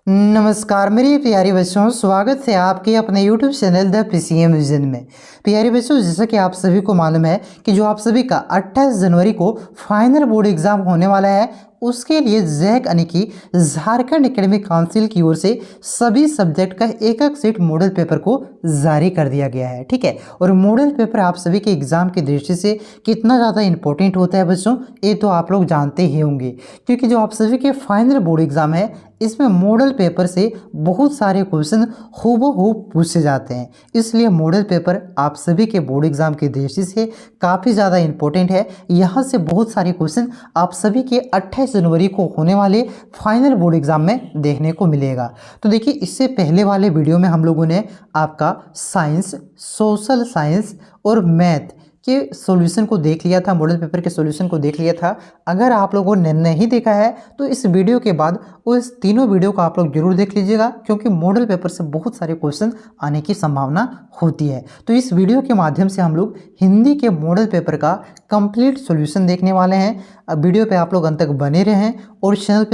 नमस्कार मेरे प्यारे बच्चों, स्वागत है आपके अपने YouTube channel the PCM vision में। प्यारे बच्चों, जैसा कि आप सभी को मालूम है कि जो आप सभी का 28 जनवरी को फाइनल बोर्ड एग्जाम होने वाला है, उसके लिए जैक यानी कि झारखंड एकेडमिक काउंसिल की ओर से सभी सब्जेक्ट का एक एक सेट मॉडल पेपर को जारी कर दिया गया है। ठीक है, और मॉडल पेपर आप सभी के एग्जाम की दृष्टि से कितना ज़्यादा इंपॉर्टेंट होता है बच्चों, ये तो आप लोग जानते ही होंगे, क्योंकि जो आप सभी के फाइनल बोर्ड एग्जाम है इसमें मॉडल पेपर से बहुत सारे क्वेश्चन हूबहू पूछे जाते हैं। इसलिए मॉडल पेपर आप सभी के बोर्ड एग्जाम की दृष्टि से काफ़ी ज़्यादा इंपॉर्टेंट है। यहाँ से बहुत सारे क्वेश्चन आप सभी के 28 जनवरी को होने वाले फाइनल बोर्ड एग्जाम में देखने को मिलेगा। तो देखिए, इससे पहले वाले वीडियो में हम लोगों ने आपका साइंस, सोशल साइंस और मैथ के सॉल्यूशन को देख लिया था, मॉडल पेपर के सॉल्यूशन को देख लिया था। अगर आप लोगों ने नहीं देखा है तो इस वीडियो के बाद उस तीनों वीडियो को आप लोग जरूर देख लीजिएगा, क्योंकि मॉडल पेपर से बहुत सारे क्वेश्चन आने की संभावना होती है। तो इस वीडियो के माध्यम से हम लोग हिंदी के मॉडल पेपर का कंप्लीट सॉल्यूशन देखने वाले हैं। अब वीडियो पे आप लोग अंत तक बने रहें और चैनल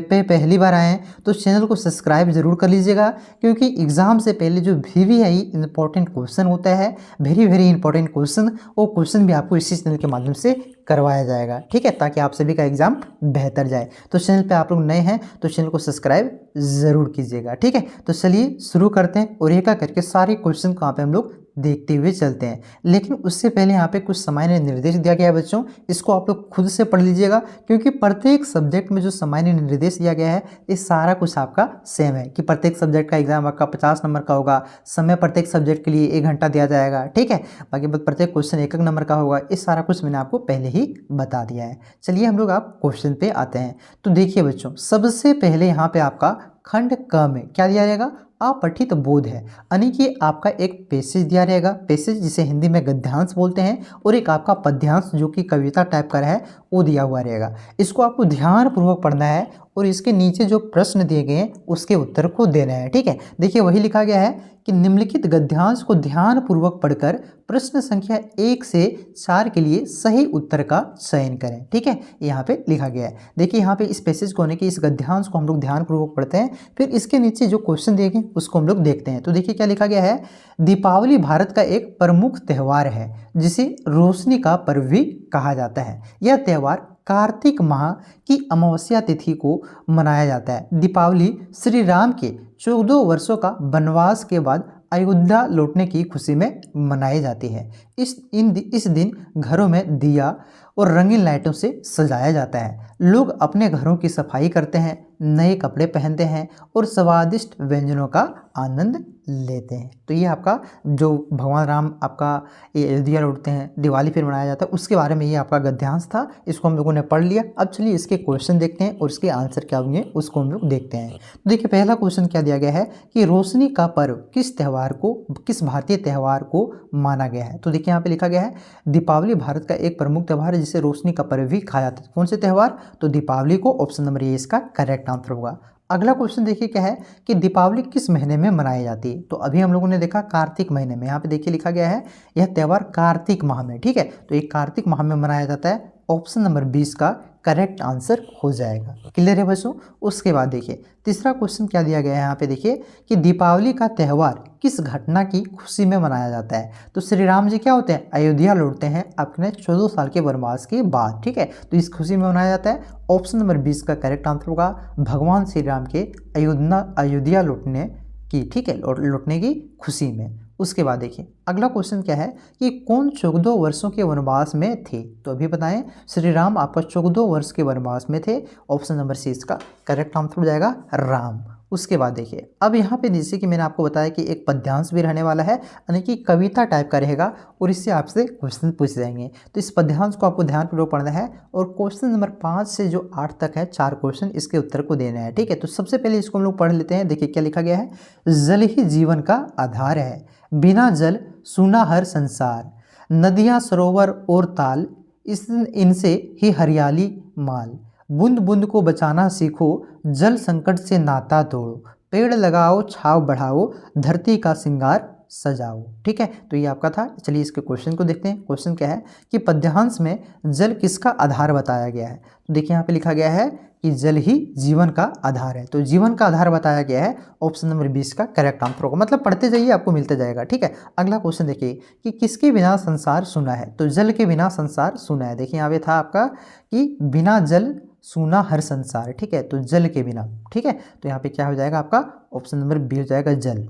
पे पहली बार आए हैं तो चैनल को सब्सक्राइब जरूर कर लीजिएगा, क्योंकि एग्जाम से पहले जो VVI इंपॉर्टेंट क्वेश्चन होता है, वेरी इंपॉर्टेंट क्वेश्चन, वो क्वेश्चन भी आपको इसी चैनल के माध्यम से करवाया जाएगा। ठीक है, ताकि आप सभी का एग्जाम बेहतर जाए। तो चैनल पे आप लोग नए हैं तो चैनल को सब्सक्राइब जरूर कीजिएगा। ठीक है, तो चलिए शुरू करते हैं और एक करके सारे क्वेश्चन को यहाँ पे हम लोग देखते हुए चलते हैं। लेकिन उससे पहले यहाँ पे कुछ सामान्य निर्देश दिया गया है बच्चों, इसको आप लोग खुद से पढ़ लीजिएगा, क्योंकि प्रत्येक सब्जेक्ट में जो सामान्य निर्देश दिया गया है ये सारा कुछ आपका सेम है कि प्रत्येक सब्जेक्ट का एग्जाम आपका 50 नंबर का होगा। समय प्रत्येक सब्जेक्ट के लिए 1 घंटा दिया जाएगा। ठीक है, बाकी प्रत्येक क्वेश्चन 1 नंबर का होगा। ये सारा कुछ मैंने आपको पहले ही बता दिया है। चलिए हम लोग आप क्वेश्चन पे आते हैं। तो देखिए बच्चों, सबसे पहले यहाँ पे आपका खंड क में क्या दिया जाएगा, अपठित बोध है, यानी कि आपका एक पैसेज दिया रहेगा, पैसेज जिसे हिंदी में गद्यांश बोलते हैं, और एक आपका पद्यांश जो कि कविता टाइप का है वो दिया हुआ रहेगा। इसको आपको ध्यानपूर्वक पढ़ना है और इसके नीचे जो प्रश्न दिए गए हैं उसके उत्तर को देना है। ठीक है, देखिए वही लिखा गया है कि निम्नलिखित गद्यांश को ध्यानपूर्वक पढ़कर प्रश्न संख्या 1 से 4 के लिए सही उत्तर का चयन करें। ठीक है, यहाँ पे लिखा गया है। देखिए यहाँ पे इस पैसेज को, होने की इस गद्यांश को हम लोग ध्यानपूर्वक पढ़ते हैं, फिर इसके नीचे जो क्वेश्चन दिए गए उसको हम लोग देखते हैं। तो देखिए क्या लिखा गया है, दीपावली भारत का एक प्रमुख त्यौहार है जिसे रोशनी का पर्व भी कहा जाता है। यह त्यौहार कार्तिक माह की अमावस्या तिथि को मनाया जाता है। दीपावली श्री राम के 14 वर्षों का वनवास के बाद अयोध्या लौटने की खुशी में मनाई जाती है। इस दिन घरों में दिया और रंगीन लाइटों से सजाया जाता है। लोग अपने घरों की सफाई करते हैं, नए कपड़े पहनते हैं और स्वादिष्ट व्यंजनों का आनंद लेते हैं। तो ये आपका जो भगवान राम आपका ये अयोध्या लौटते हैं, दिवाली फिर मनाया जाता है, उसके बारे में ये आपका गद्यांश था। इसको हम लोगों ने पढ़ लिया। अब चलिए इसके क्वेश्चन देखते हैं और इसके आंसर क्या होंगे उसको हम लोग देखते हैं। तो देखिए पहला क्वेश्चन क्या दिया गया है कि रोशनी का पर्व किस भारतीय त्यौहार को माना गया है। तो देखिए यहाँ पे लिखा गया है दीपावली भारत का एक प्रमुख त्यौहार है जिसे रोशनी का पर्व भी कहा जाता है। कौन से त्यौहार, तो दीपावली को। ऑप्शन नंबर ए इसका करेक्ट आंसर होगा। अगला क्वेश्चन देखिए क्या है कि दीपावली किस महीने में मनाई जाती है। तो अभी हम लोगों ने देखा कार्तिक महीने में। यहाँ पे देखिए लिखा गया है यह त्यौहार कार्तिक माह में। ठीक है, तो एक कार्तिक माह में मनाया जाता है। ऑप्शन नंबर 20 का करेक्ट आंसर हो जाएगा। क्लियर है बच्चों। उसके बाद देखिए तीसरा क्वेश्चन क्या दिया गया है यहाँ पे, देखिए कि दीपावली का त्यौहार किस घटना की खुशी में मनाया जाता है। तो श्री राम जी क्या होते हैं, अयोध्या लौटते हैं अपने 14 साल के वनवास के बाद। ठीक है, तो इस खुशी में मनाया जाता है। ऑप्शन नंबर 20 का करेक्ट आंसर होगा भगवान श्री राम के अयोध्या लौटने की, ठीक है, लौटने की खुशी में। उसके बाद देखिए अगला क्वेश्चन क्या है कि कौन 14 वर्षों के वनवास में थे। तो अभी बताएं, श्री राम आपका 14 वर्ष के वनवास में थे। ऑप्शन नंबर सी इसका करेक्ट आंसर हो जाएगा राम। उसके बाद देखिए अब यहाँ पे जैसे कि मैंने आपको बताया कि एक पद्यांश भी रहने वाला है, यानी कि कविता टाइप का रहेगा और इससे आपसे क्वेश्चन पूछ जाएंगे। तो इस पद्यांश को आपको ध्यानपूर्वक पढ़ना है और क्वेश्चन नंबर 5 से जो 8 तक है 4 क्वेश्चन, इसके उत्तर को देना है। ठीक है, तो सबसे पहले इसको हम लोग पढ़ लेते हैं। देखिए क्या लिखा गया है, जल ही जीवन का आधार है, बिना जल सूना हर संसार, नदियाँ सरोवर और ताल इनसे ही हरियाली माल, बूंद बूंद को बचाना सीखो, जल संकट से नाता तोड़ो, पेड़ लगाओ छाव बढ़ाओ, धरती का श्रृंगार सजाओ। ठीक है, तो ये आपका था। चलिए इसके क्वेश्चन को देखते हैं। क्वेश्चन क्या है कि पद्यांश में जल किसका आधार बताया गया है। तो देखिए यहाँ पे लिखा गया है कि जल ही जीवन का आधार है। तो जीवन का आधार बताया गया है, ऑप्शन नंबर 20 का करेक्ट आंसर होगा। मतलब पढ़ते जाइए आपको मिलता जाएगा, ठीक है। अगला क्वेश्चन देखिए कि किसके बिना संसार सूना है। तो जल के बिना संसार सूना है। देखिए यहाँ पे था आपका कि बिना जल सूना हर संसार, ठीक है। तो जल के बिना, ठीक है। तो यहाँ पे क्या हो जाएगा आपका ऑप्शन नंबर बी हो जाएगा जल।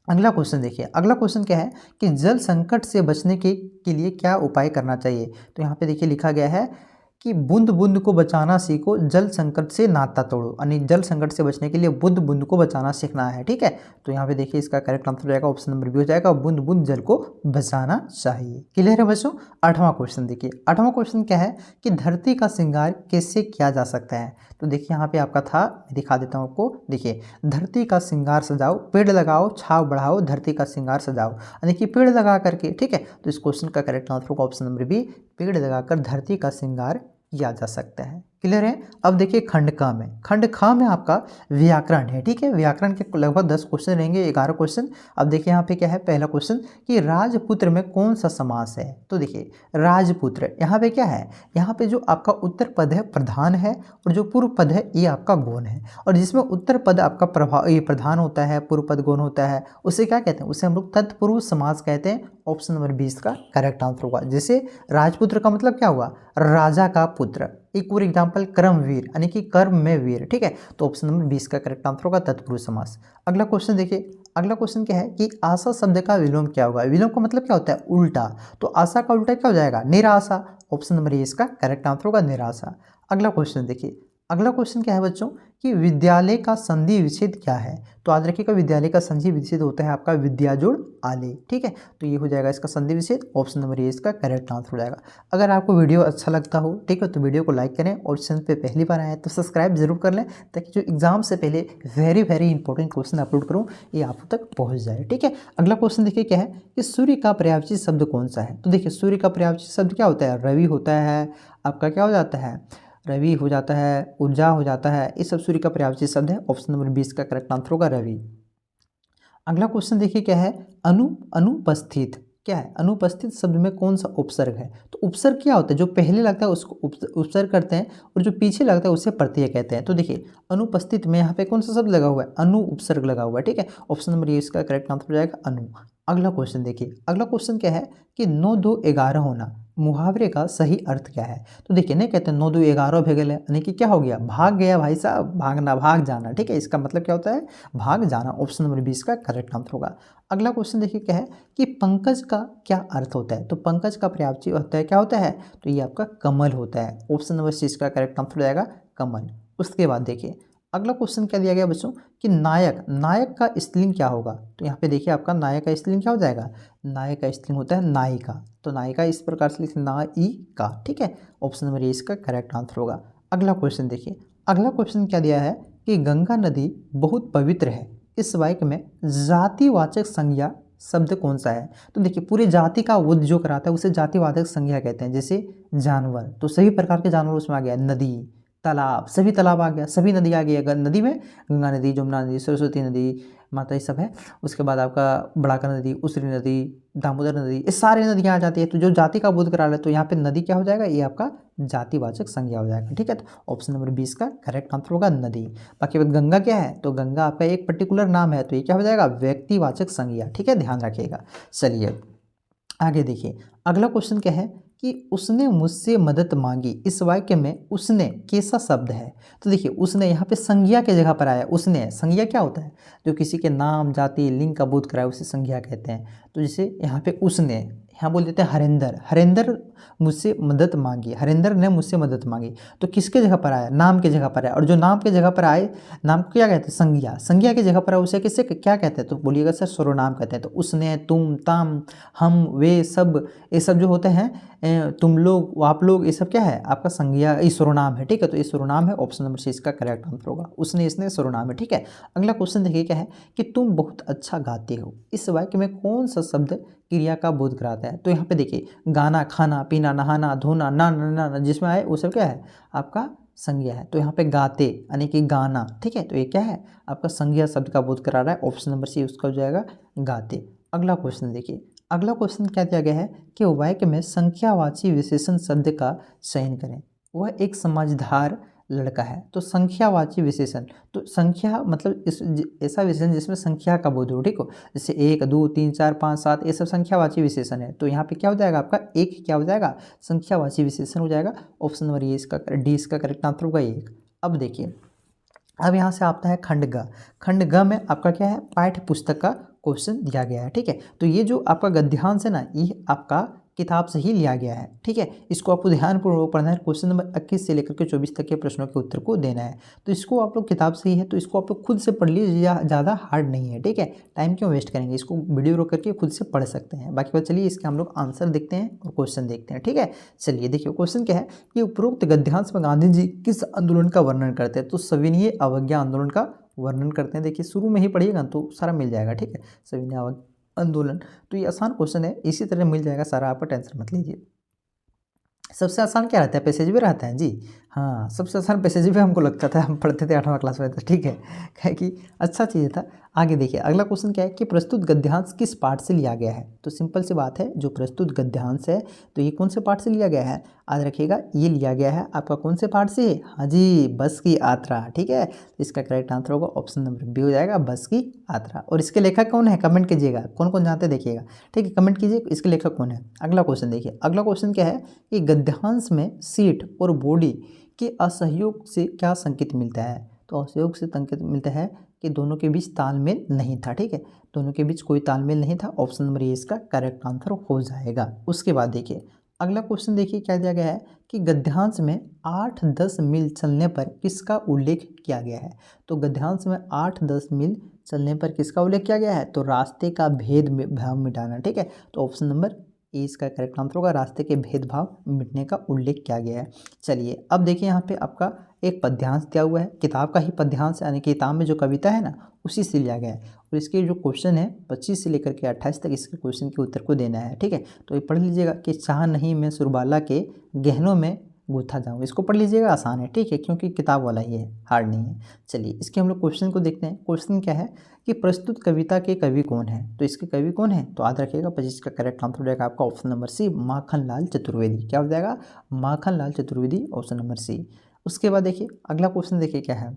अगला क्वेश्चन देखिए, अगला क्वेश्चन क्या है कि जल संकट से बचने के लिए क्या उपाय करना चाहिए। तो यहाँ पे देखिए लिखा गया है कि बूंद बूंद को बचाना सीखो, जल संकट से नाता तोड़ो। यानी जल संकट से बचने के लिए बूंद बूंद को बचाना सीखना है, ठीक है। तो यहाँ पे देखिए इसका करेक्ट आंसर हो जाएगा ऑप्शन नंबर बी हो जाएगा, बूंद बूंद जल को बचाना चाहिए। क्लियर है बच्चों। 8वां क्वेश्चन देखिए, 8वां क्वेश्चन क्या है कि धरती का श्रृंगार कैसे किया जा सकता है। तो देखिए यहाँ पे आपका था, दिखा देता हूँ आपको। देखिए धरती का श्रृंगार सजाओ, पेड़ लगाओ, छाव बढ़ाओ, धरती का श्रृंगार सजाओ। यानी कि पेड़ लगा करके, ठीक है। तो इस क्वेश्चन का करेक्ट आंसर होगा ऑप्शन नंबर बी, पेड़ लगाकर धरती का श्रृंगार किया जा सकता है। क्लियर है। अब देखिए खंड क में, खंड ख में आपका व्याकरण है, ठीक है। व्याकरण के लगभग 10 क्वेश्चन रहेंगे, 11 क्वेश्चन। अब देखिए यहाँ पे क्या है, पहला क्वेश्चन कि राजपुत्र में कौन सा समास है। तो देखिए राजपुत्र, यहाँ पे क्या है, यहाँ पे जो आपका उत्तर पद है प्रधान है, और जो पूर्व पद है ये आपका गौण है। और जिसमें उत्तर पद आपका ये प्रधान होता है, पूर्व पद गौण होता है, उसे क्या कहते हैं, उसे हम लोग तत्पुरुष समास कहते हैं। ऑप्शन नंबर 20 का करेक्ट आंसर होगा। जैसे राजपुत्र का मतलब क्या हुआ, राजा का पुत्र। एक और एग्जाम्पल कर्मवीर, यानी कि कर्म में वीर, ठीक है। तो ऑप्शन नंबर 20 का करेक्ट आंसर होगा तत्पुरुष समास। अगला क्वेश्चन देखिए, अगला क्वेश्चन क्या है कि आशा शब्द का विलोम क्या होगा। विलोम का मतलब क्या होता है, उल्टा। तो आशा का उल्टा क्या हो जाएगा, निराशा। ऑप्शन नंबर 20 का करेक्ट आंसर होगा निराशा। अगला क्वेश्चन देखिए, अगला क्वेश्चन क्या है बच्चों कि विद्यालय का संधि विच्छेद क्या है। तो याद रखिएगा विद्यालय का संधि विच्छेद होता है आपका विद्या जोड़ आले, ठीक है। तो ये हो जाएगा इसका संधि विच्छेद, ऑप्शन नंबर ए इसका करेक्ट आंसर हो जाएगा। अगर आपको वीडियो अच्छा लगता हो, ठीक है, तो वीडियो को लाइक करें, और चैनल पे पहली बार आए तो सब्सक्राइब जरूर कर लें, ताकि जो एग्जाम से पहले वेरी इंपॉर्टेंट क्वेश्चन अपलोड करूँ ये आप तक पहुँच जाए, ठीक है। अगला क्वेश्चन देखिए क्या है कि सूर्य का पर्यायवाची शब्द कौन सा है। तो देखिए सूर्य का पर्यायवाची शब्द क्या होता है, रवि होता है, आपका क्या हो जाता है, रवि हो जाता है, ऊर्जा हो जाता है, ये सब सूर्य का पर्यायवाची शब्द है। ऑप्शन नंबर 20 का करेक्ट आंसर होगा रवि। अगला क्वेश्चन देखिए क्या है, अनुपस्थित क्या है, अनुपस्थित शब्द में कौन सा उपसर्ग है। तो उपसर्ग क्या होता है, जो पहले लगता है उसको उपसर्ग करते हैं, और जो पीछे लगता है उसे प्रत्यय कहते हैं। तो देखिए अनुपस्थित में यहाँ पे कौन सा शब्द लगा हुआ है, अनु उपसर्ग लगा हुआ है, ठीक है। ऑप्शन नंबर ये इसका करेक्ट आंसर हो जाएगा अनु। अगला क्वेश्चन देखिए, अगला क्वेश्चन क्या है कि 9 2 11 होना, मुहावरे का सही अर्थ क्या है। तो देखिए नहीं कहते 9 2 11 भेगल है, यानी कि क्या हो गया, भाग गया भाई साहब, भागना, भाग जाना, ठीक है। इसका मतलब क्या होता है, भाग जाना। ऑप्शन नंबर 20 का करेक्ट आंसर होगा। अगला क्वेश्चन देखिए क्या है कि पंकज का क्या अर्थ होता है। तो पंकज का पर्यायवाची होता है, क्या होता है, तो ये आपका कमल होता है। ऑप्शन नंबर 20 का करेक्ट आंसर हो जाएगा कमल। उसके बाद देखिए अगला क्वेश्चन क्या दिया गया बच्चों कि नायक, नायक का स्त्रीलिंग क्या होगा। तो यहाँ पे देखिए आपका नायक का स्त्रीलिंग क्या हो जाएगा, नायक का स्त्रीलिंग होता है नायिका। तो नायिका इस प्रकार से लिखते नायिका, ठीक है। ऑप्शन नंबर 20 का करेक्ट आंसर होगा। अगला क्वेश्चन देखिए, अगला क्वेश्चन क्या दिया है कि गंगा नदी बहुत पवित्र है, इस वाक्य में जातिवाचक संज्ञा शब्द कौन सा है। तो देखिए पूरे जाति का वध जो कराता है उसे जातिवाचक संज्ञा कहते हैं। जैसे जानवर, तो सभी प्रकार के जानवर उसमें आ गया, नदी, तालाब, सभी तालाब आ गया, सभी नदी आ गई। अगर नदी में गंगा नदी, जमुना नदी, सरस्वती नदी, माता ये सब है। उसके बाद आपका बड़ाका नदी, उसरी नदी, दामोदर नदी, ये सारी नदियाँ आ जाती है। तो जो जाति का बोध करा ले, तो यहाँ पे नदी क्या हो जाएगा, ये आपका जातिवाचक संज्ञा हो जाएगा, ठीक है। तो ऑप्शन नंबर 20 का करेक्ट आंसर होगा नदी। बाकी बात गंगा क्या है, तो गंगा आपका एक पर्टिकुलर नाम है, तो ये क्या हो जाएगा, व्यक्तिवाचक संज्ञा, ठीक है, ध्यान रखिएगा। चलिए आगे देखिए, अगला क्वेश्चन क्या है कि उसने मुझसे मदद मांगी, इस वाक्य में उसने कैसा शब्द है। तो देखिए उसने यहाँ पे संज्ञा के जगह पर आया। उसने, संज्ञा क्या होता है, जो किसी के नाम, जाति, लिंग का बोध कराए उसे संज्ञा कहते हैं। तो जैसे यहाँ पे उसने, यहाँ बोल देते हैं हरेंद्र, हरेंद्र मुझसे मदद मांगी, हरेंद्र ने मुझसे मदद मांगी। तो किसके जगह पर आया, नाम के जगह पर आया। और जो नाम के जगह पर आए, नाम को क्या कहते हैं, संज्ञा, संज्ञा की जगह पर आए उसे किससे क्या कहते हैं, तो बोलिएगा सर सर्वनाम कहते हैं। तो उसने, तुम, ताम, हम, वे, सब, ये सब जो होते हैं, तुम लोग, आप लोग, ये सब क्या है आपका संज्ञा, ये सर्वनाम है, ठीक है। तो ये सर्वनाम है। ऑप्शन नंबर 6 का करेक्ट आंसर होगा उसने, इसने, सर्वनाम है, ठीक है। अगला क्वेश्चन देखिए क्या है कि तुम बहुत अच्छा गाते हो, इस वाक्य में कौन सा शब्द क्रिया का बोध कराता है। तो यहाँ पे देखिए गाना, खाना, पीना, नहाना, धोना, ना जिसमें आए वो सब क्या है आपका संज्ञा है। तो यहाँ पे गाते यानी कि गाना, ठीक है। तो ये क्या है आपका संज्ञा शब्द का बोध करा रहा है। ऑप्शन नंबर सी उसका हो जाएगा गाते। अगला क्वेश्चन देखिए, अगला क्वेश्चन क्या दिया गया है कि वाक्य में संख्यावाची विशेषण शब्द का चयन करें। वह एक समझदार, लड़का है। तो संख्यावाची विशेषण, तो संख्या मतलब ऐसा विशेषण जिसमें संख्या का बोध हो, ठीक हो, जैसे 1 2 3 4 5 7 ये सब संख्यावाची विशेषण है। तो यहाँ पे क्या हो जाएगा आपका एक, क्या हो जाएगा संख्यावाची विशेषण हो जाएगा। ऑप्शन नंबर ये इसका डी इसका करेक्ट आंसर होगा एक। अब देखिए, अब यहाँ से आता है खंड ग। खंड ग में आपका क्या है, पाठ्य पुस्तक का क्वेश्चन दिया गया है, ठीक है। तो ये जो आपका गद्यांश है ना, ये आपका किताब से ही लिया गया है, ठीक है। इसको आपको ध्यानपूर्वक पढ़ना है। क्वेश्चन नंबर 21 से लेकर के 24 तक के प्रश्नों के उत्तर को देना है। तो इसको आप लोग किताब से ही है, तो इसको आप लोग खुद से पढ़ लीजिए, ज़्यादा हार्ड नहीं है, ठीक है। टाइम क्यों वेस्ट करेंगे, इसको वीडियो रोक करके खुद से पढ़ सकते हैं। बाकी बात चलिए इसके हम लोग आंसर देखते हैं और क्वेश्चन देखते हैं, ठीक है। चलिए देखिए क्वेश्चन क्या है कि उपरोक्त गद्यांश में गांधी जी किस आंदोलन का वर्णन करते हैं। तो सविनय अवज्ञा आंदोलन का वर्णन करते हैं। देखिए शुरू में ही पढ़िएगा तो सारा मिल जाएगा, ठीक है। सविनय अवज्ञा आंदोलन, तो ये आसान क्वेश्चन है, इसी तरह मिल जाएगा सारा, आपका टेंशन मत लीजिए। सबसे आसान क्या रहता है, पैसेज भी रहता है जी। हाँ, सबसे आसान पैसेज भी हमको लगता था, हम पढ़ते थे 8वां क्लास में, तो ठीक है, क्या कि अच्छा चीज़ था। आगे देखिए अगला क्वेश्चन क्या है कि प्रस्तुत गद्यांश किस पाठ से लिया गया है। तो सिंपल सी बात है, जो प्रस्तुत गद्यांश है तो ये कौन से पाठ से लिया गया है, याद रखिएगा, ये लिया गया है आपका कौन से पाठ से, हाँ जी, बस की यात्रा, ठीक है। इसका करेक्ट आंसर होगा ऑप्शन नंबर बी हो जाएगा, बस की यात्रा। और इसके लेखक कौन है, कमेंट कीजिएगा, कौन कौन जानते देखिएगा, ठीक है, कमेंट कीजिए इसके लेखक कौन है। अगला क्वेश्चन देखिए, अगला क्वेश्चन क्या है कि गद्यांश में सीट और बॉडी के असहयोग से क्या संकेत मिलता है। तो असहयोग से संकेत मिलता है कि दोनों के बीच तालमेल नहीं था, ठीक है, दोनों के बीच कोई तालमेल नहीं था। ऑप्शन नंबर ए इसका करेक्ट आंसर हो जाएगा। उसके बाद देखिए अगला क्वेश्चन देखिए क्या दिया गया है कि गद्यांश में 8-10 मील चलने पर किसका उल्लेख किया गया है। तो गद्यांश में 8-10 मील चलने पर किसका उल्लेख किया गया है, तो रास्ते का भेदभाव मिटाना, ठीक है। तो ऑप्शन नंबर ए इसका करेक्ट आंसर होगा, रास्ते के भेदभाव मिटने का उल्लेख किया गया है। चलिए अब देखिए यहाँ पे आपका एक पद्यांश दिया हुआ है, किताब का ही पद्यांश, यानी किताब में जो कविता है ना उसी से लिया गया है। और इसके जो क्वेश्चन है 25 से लेकर के 28 तक इसके क्वेश्चन के उत्तर को देना है, ठीक है। तो ये पढ़ लीजिएगा कि चाह नहीं मैं सुरबाला के गहनों में गूथा जाऊँ, इसको पढ़ लीजिएगा, आसान है, ठीक है, क्योंकि किताब वाला ही है, हार्ड नहीं है। चलिए इसके हम लोग क्वेश्चन को देखते हैं। क्वेश्चन क्या है कि प्रस्तुत कविता के कवि कौन है। तो इसके कवि कौन है, तो याद रखिएगा 25 का करेक्ट आंसर हो जाएगा आपका option number C, Makhanlal Chaturvedi. क्या हो जाएगा, Makhanlal Chaturvedi, option number C. उसके बाद देखिए अगला क्वेश्चन देखिए क्या है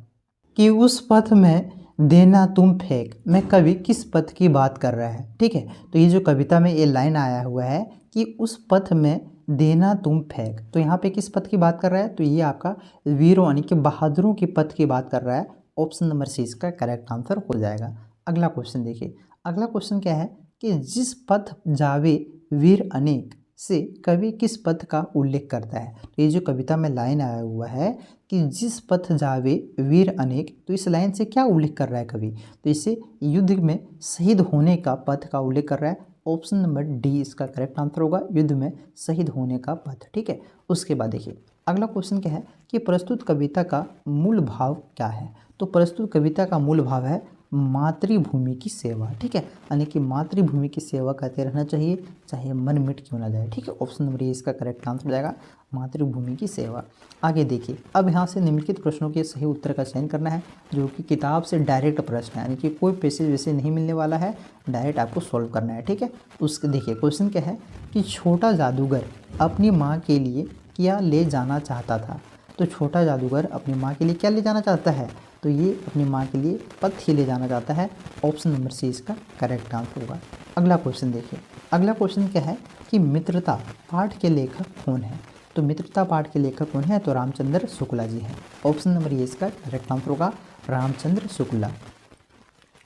कि उस पथ में देना तुम फेंक में कवि किस पथ की बात कर रहा है, ठीक है। तो ये जो कविता में ये लाइन आया हुआ है कि उस पथ में देना तुम फेंक, तो यहाँ पे किस पथ की बात कर रहा है, तो ये आपका वीरों यानी कि बहादुरों के पथ की बात कर रहा है। ऑप्शन नंबर सी इसका करेक्ट आंसर हो जाएगा। अगला क्वेश्चन देखिए, अगला क्वेश्चन क्या है कि जिस पथ जावे वीर अनेक से कवि किस पथ का उल्लेख करता है। तो ये जो कविता में लाइन आया हुआ है कि जिस पथ जावे वीर अनेक, तो इस लाइन से क्या उल्लेख कर रहा है कवि, तो इसे युद्ध में शहीद होने का पथ का उल्लेख कर रहा है। ऑप्शन नंबर डी इसका करेक्ट आंसर होगा, युद्ध में शहीद होने का पथ, ठीक है। उसके बाद देखिए अगला क्वेश्चन क्या है कि प्रस्तुत कविता का मूल भाव क्या है। तो प्रस्तुत कविता का मूल भाव है मातृभूमि की सेवा, ठीक है, यानी कि मातृभूमि की सेवा करते रहना चाहिए, चाहे मन मिट क्यों ना जाए, ठीक है। ऑप्शन नंबर ए इसका करेक्ट आंसर हो जाएगा, मातृभूमि की सेवा। आगे देखिए अब यहाँ से निम्नलिखित प्रश्नों के सही उत्तर का चयन करना है, जो कि किताब से डायरेक्ट प्रश्न है, यानी कि कोई पैसेज वैसे नहीं मिलने वाला है, डायरेक्ट आपको सॉल्व करना है, ठीक है। उसके देखिए क्वेश्चन क्या है कि छोटा जादूगर अपनी माँ के लिए क्या ले जाना चाहता था। तो छोटा जादूगर अपनी माँ के लिए क्या ले जाना चाहता है, तो ये अपनी माँ के लिए पथ ही ले जाना चाहता है। ऑप्शन नंबर सी इसका करेक्ट आंसर होगा। अगला क्वेश्चन देखिए, अगला क्वेश्चन क्या है कि मित्रता पाठ के लेखक कौन है। तो मित्रता पाठ के लेखक कौन है, तो रामचंद्र शुक्ला जी हैं। ऑप्शन नंबर ए इसका करेक्ट आंसर होगा, रामचंद्र शुक्ला।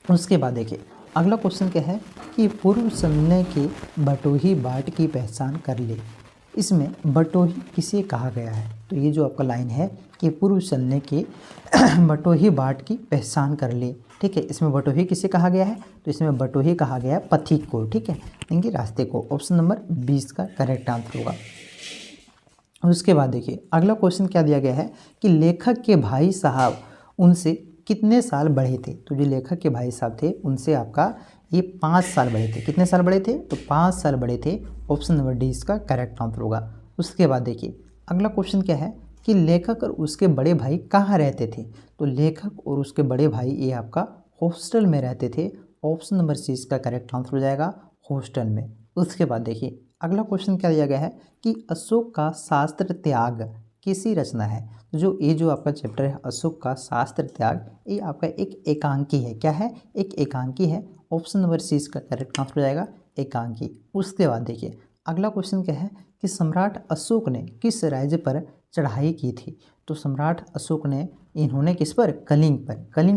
उसके बाद देखिए अगला क्वेश्चन क्या है कि पूर्व संज्ञा के बटोही बाट की पहचान कर ले। इसमें बटोही किसे कहा गया है। तो ये जो आपका लाइन है कि पूर्व चलने के बटोही बाट की पहचान कर ले, ठीक है, इसमें बटोही किसे कहा गया है, तो इसमें बटोही कहा गया है पथिक को, ठीक है, यानी रास्ते को। ऑप्शन नंबर 20 का करेक्ट आंसर होगा। उसके बाद देखिए अगला क्वेश्चन क्या दिया गया है कि लेखक के भाई साहब उनसे कितने साल बड़े थे। तो जो लेखक के भाई साहब थे उनसे आपका ये 5 साल बड़े थे। कितने साल बड़े थे, तो 5 साल बड़े थे। ऑप्शन नंबर डी इसका करेक्ट आंसर होगा। उसके बाद देखिए अगला क्वेश्चन क्या है कि लेखक और उसके बड़े भाई कहाँ रहते थे। तो लेखक और उसके बड़े भाई ये आपका हॉस्टल में रहते थे। ऑप्शन नंबर सी इसका करेक्ट आंसर हो जाएगा, हॉस्टल में। उसके बाद देखिए अगला क्वेश्चन क्या दिया गया है कि अशोक का शास्त्र त्याग किसी रचना है। तो जो आपका चैप्टर है अशोक का शास्त्र त्याग, ये आपका एक एकांकी है। क्या है? एक एकांकी है। ऑप्शन नंबर सी इसका करेक्ट आंसर हो जाएगा, एकांकी। उसके बाद देखिए अगला क्वेश्चन क्या है कि सम्राट अशोक ने किस राज्य पर चढ़ाई की थी। तो सम्राट अशोक ने, इन्होंने किस पर? कलिंग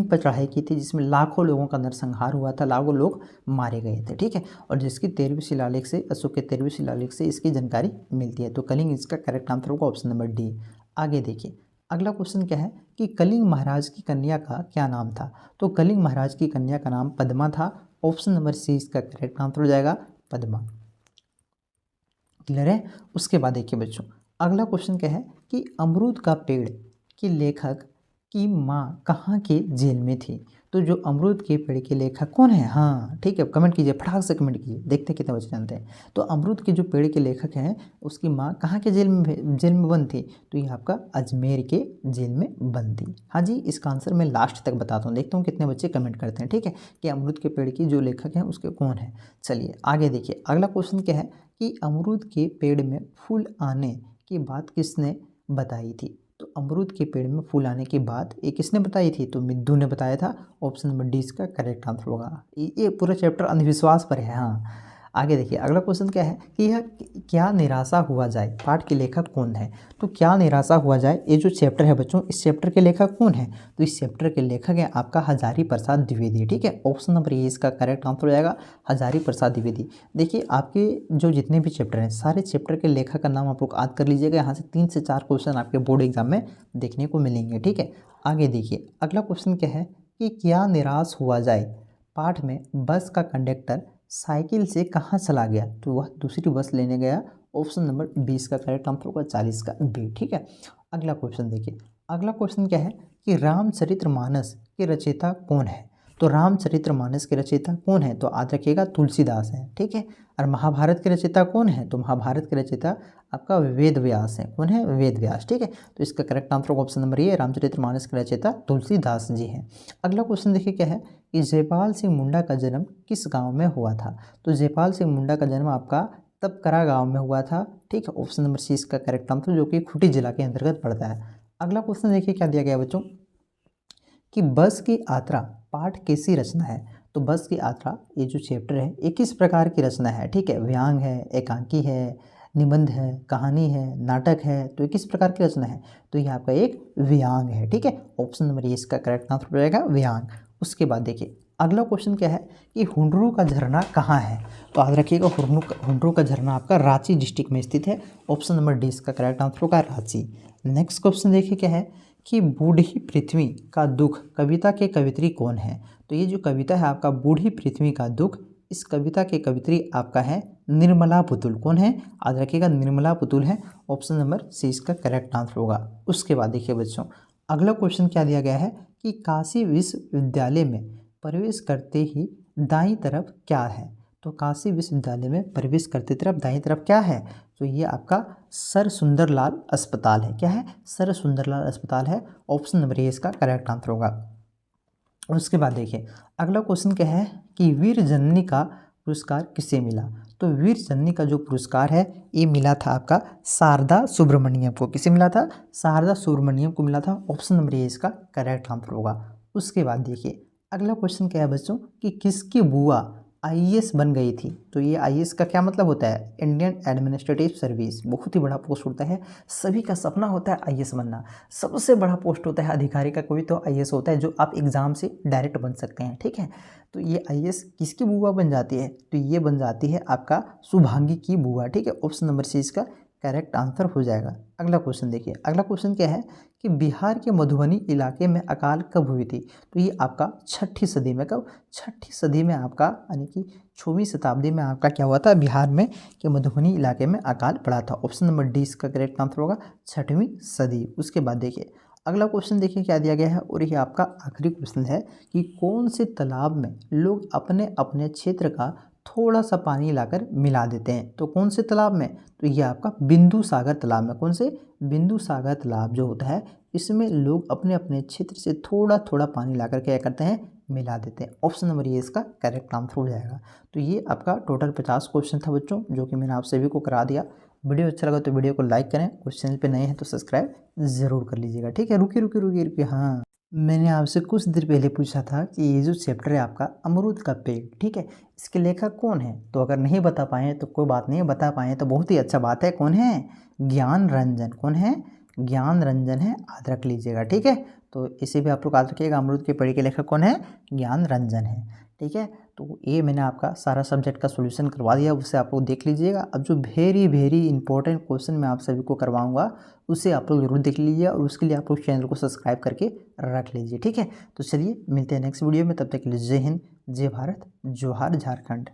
पर चढ़ाई की थी, जिसमें लाखों लोगों का नरसंहार हुआ था, लाखों लोग मारे गए थे। ठीक है, और जिसकी 13वीं शिलालेख से, अशोक के 13वीं शिलालेख से इसकी जानकारी मिलती है। तो कलिंग इसका करेक्ट आंसर होगा, ऑप्शन नंबर डी। आगे देखिए अगला क्वेश्चन क्या है कि कलिंग महाराज की कन्या का क्या नाम था। तो कलिंग महाराज की कन्या का नाम पद्मा था। ऑप्शन नंबर सी इसका करेक्ट आंसर हो जाएगा, पद्मा। क्लियर है? उसके बाद देखिए बच्चों अगला क्वेश्चन क्या है कि अमरूद का पेड़ के लेखक की माँ कहाँ के जेल में थी। तो जो अमरूद के पेड़ के लेखक कौन है? हाँ ठीक है, कमेंट कीजिए, फटाक से कमेंट कीजिए, देखते हैं कितने बच्चे जानते हैं। तो अमरूद के जो पेड़ के लेखक हैं उसकी माँ कहाँ के जेल में बंद थी। तो ये आपका अजमेर के जेल में बंद थी। हाँ जी, इसका आंसर मैं लास्ट तक बताता हूँ, देखता हूँ कितने बच्चे कमेंट करते हैं। ठीक है, कि अमरूद के पेड़ की जो लेखक हैं उसके कौन है। चलिए आगे देखिए अगला क्वेश्चन क्या है कि अमरूद के पेड़ में फूल आने की बात किसने बताई थी। तो अमरूद के पेड़ में फूल आने की बात ये किसने बताई थी। तो मिद्दू ने बताया था। ऑप्शन नंबर डी इसका करेक्ट आंसर होगा। ये पूरा चैप्टर अंधविश्वास पर है। हाँ, आगे देखिए अगला क्वेश्चन क्या है कि यह क्या निराशा हुआ जाए पाठ के लेखक कौन है। तो क्या निराशा हुआ जाए, ये जो चैप्टर है बच्चों, इस चैप्टर के लेखक कौन है। तो इस चैप्टर के लेखक है आपका हजारी प्रसाद द्विवेदी। ठीक है, ऑप्शन नंबर ए इसका करेक्ट आंसर हो जाएगा, हजारी प्रसाद द्विवेदी। देखिए आपके जो जितने भी चैप्टर हैं सारे चैप्टर के लेखक का नाम आप लोग याद कर लीजिएगा। यहाँ से 3 से 4 क्वेश्चन आपके बोर्ड एग्जाम में देखने को मिलेंगे। ठीक है, आगे देखिए अगला क्वेश्चन क्या है कि क्या निराश हुआ जाए पाठ में बस का कंडक्टर साइकिल से कहाँ चला गया। तो वह दूसरी बस लेने गया। ऑप्शन नंबर 20 का करेक्ट आंसर होगा, 40 का बी। ठीक है, अगला क्वेश्चन देखिए अगला क्वेश्चन क्या है कि रामचरितमानस के रचयिता कौन है। तो रामचरितमानस के रचयिता कौन है। तो याद रखिएगा तुलसीदास है। ठीक है, और महाभारत के रचयिता कौन है। तो महाभारत के रचयिता आपका वेद व्यास है। कौन है? वेद व्यास। ठीक है, तो इसका करेक्ट आंसर ऑप्शन नंबर ये, रामचरितमानस के रचयिता तुलसीदास जी हैं। अगला क्वेश्चन देखिए क्या है कि जयपाल सिंह मुंडा का जन्म किस गांव में हुआ था। तो जयपाल सिंह मुंडा का जन्म आपका तपकरा गांव में हुआ था। ठीक है, ऑप्शन नंबर सी इसका करेक्ट आंसर, जो कि खूंटी जिला के अंतर्गत पड़ता है। अगला क्वेश्चन देखिए क्या दिया गया बच्चों कि बस की यात्रा पाठ कैसी रचना है। तो बस की यात्रा ये जो चैप्टर है ये किस प्रकार की रचना है। ठीक है, व्यंग है, एकांकी है, निबंध है, कहानी है, नाटक है। तो ये किस प्रकार की रचना है। तो ये आपका एक व्यंग है। ठीक है, ऑप्शन नंबर ये इसका करेक्ट आंसर हो जाएगा, व्यंग। उसके बाद देखिए अगला क्वेश्चन क्या है कि हुंडरू का झरना कहाँ है। तो याद रखिएगा हुंडरू का झरना आपका रांची डिस्ट्रिक्ट में स्थित है। ऑप्शन नंबर डी इसका करेक्ट आंसर होगा, रांची। नेक्स्ट क्वेश्चन देखिए क्या है कि बूढ़ी पृथ्वी का दुख कविता के कवित्री कौन है। तो ये जो कविता है आपका बूढ़ी पृथ्वी का दुख, इस कविता के कवित्री आपका है निर्मला पुतुल। कौन है? याद रखिएगा निर्मला पुतुल है। ऑप्शन नंबर सी इसका करेक्ट आंसर होगा। उसके बाद देखिए बच्चों अगला क्वेश्चन क्या दिया गया है कि काशी विश्वविद्यालय में प्रवेश करते ही दाईं तरफ क्या है। तो काशी विश्वविद्यालय में प्रवेश करते तरफ दाईं तरफ क्या है। तो ये आपका सर सुंदरलाल अस्पताल है। क्या है? सर सुंदरलाल अस्पताल है। ऑप्शन नंबर ए इसका करेक्ट आंसर होगा। उसके बाद देखिए अगला क्वेश्चन क्या है कि वीर जननी का पुरस्कार किसे मिला। तो वीर जननी का जो पुरस्कार है ये मिला था आपका शारदा सुब्रमण्यम को। किसे मिला था? शारदा सुब्रमण्यम को मिला था। ऑप्शन नंबर ए इसका करेक्ट आंसर होगा। उसके बाद देखिए अगला क्वेश्चन क्या है बच्चों कि किसकी बुआ आईएएस बन गई थी। तो ये आईएएस का क्या मतलब होता है? Indian administrative service. बहुत ही बड़ा पोस्ट होता है, सभी का सपना होता है आईएएस बनना। सबसे बड़ा पोस्ट होता है अधिकारी का कोई तो आईएएस होता है, जो आप एग्जाम से डायरेक्ट बन सकते हैं। ठीक है, तो ये आईएएस किसकी बुआ बन जाती है। तो ये बन जाती है आपका शुभांगी की बुआ। ठीक है, ऑप्शन नंबर सी इसका करेक्ट आंसर हो जाएगा। अगला क्वेश्चन देखिए अगला क्वेश्चन क्या है कि बिहार के मधुबनी इलाके में अकाल कब हुई थी। तो ये आपका 6ठी सदी में। कब? 6ठी सदी में आपका, यानी कि 6वीं शताब्दी में आपका क्या हुआ था बिहार में कि मधुबनी इलाके में अकाल पड़ा था। ऑप्शन नंबर डी इसका करेक्ट आंसर होगा, 6वीं सदी। उसके बाद देखिए अगला क्वेश्चन देखिए क्या दिया गया है और ये आपका आखिरी क्वेश्चन है कि कौन से तालाब में लोग अपने अपने क्षेत्र का थोड़ा सा पानी लाकर मिला देते हैं। तो कौन से तालाब में? तो ये आपका बिंदु सागर तालाब में। कौन से? बिंदु सागर तालाब जो होता है इसमें लोग अपने अपने क्षेत्र से थोड़ा थोड़ा पानी लाकर क्या करते हैं? मिला देते हैं। ऑप्शन नंबर ये इसका करेक्ट आंसर हो जाएगा। तो ये आपका टोटल 50 क्वेश्चन था बच्चों, जो कि मैंने आप सभी को करा दिया। वीडियो अच्छा लगा तो वीडियो को लाइक करें और चैनल पे नए हैं तो सब्सक्राइब ज़रूर कर लीजिएगा। ठीक है, रुकिए, हाँ, मैंने आपसे कुछ देर पहले पूछा था कि ये जो चैप्टर है आपका अमरूद का पेड़, ठीक है, इसके लेखक कौन है? तो अगर नहीं बता पाए तो कोई बात नहीं, बता पाए तो बहुत ही अच्छा बात है। कौन है? ज्ञान रंजन। कौन है? ज्ञान रंजन है, याद रख लीजिएगा। ठीक है, तो इसे भी आप लोग याद रखिएगा, अमरूद के पेड़ के लेखक कौन है? ज्ञान रंजन है। ठीक है, तो ये मैंने आपका सारा सब्जेक्ट का सॉल्यूशन करवा दिया, उसे आप लोग देख लीजिएगा। अब जो वेरी इंपॉर्टेंट क्वेश्चन मैं आप सभी को करवाऊंगा उसे आप लोग जरूर देख लीजिए और उसके लिए आप लोग चैनल को सब्सक्राइब करके रख लीजिए। ठीक है, तो चलिए मिलते हैं नेक्स्ट वीडियो में, तब तक के लिए जय हिंद, जय भारत, जोहार झारखंड।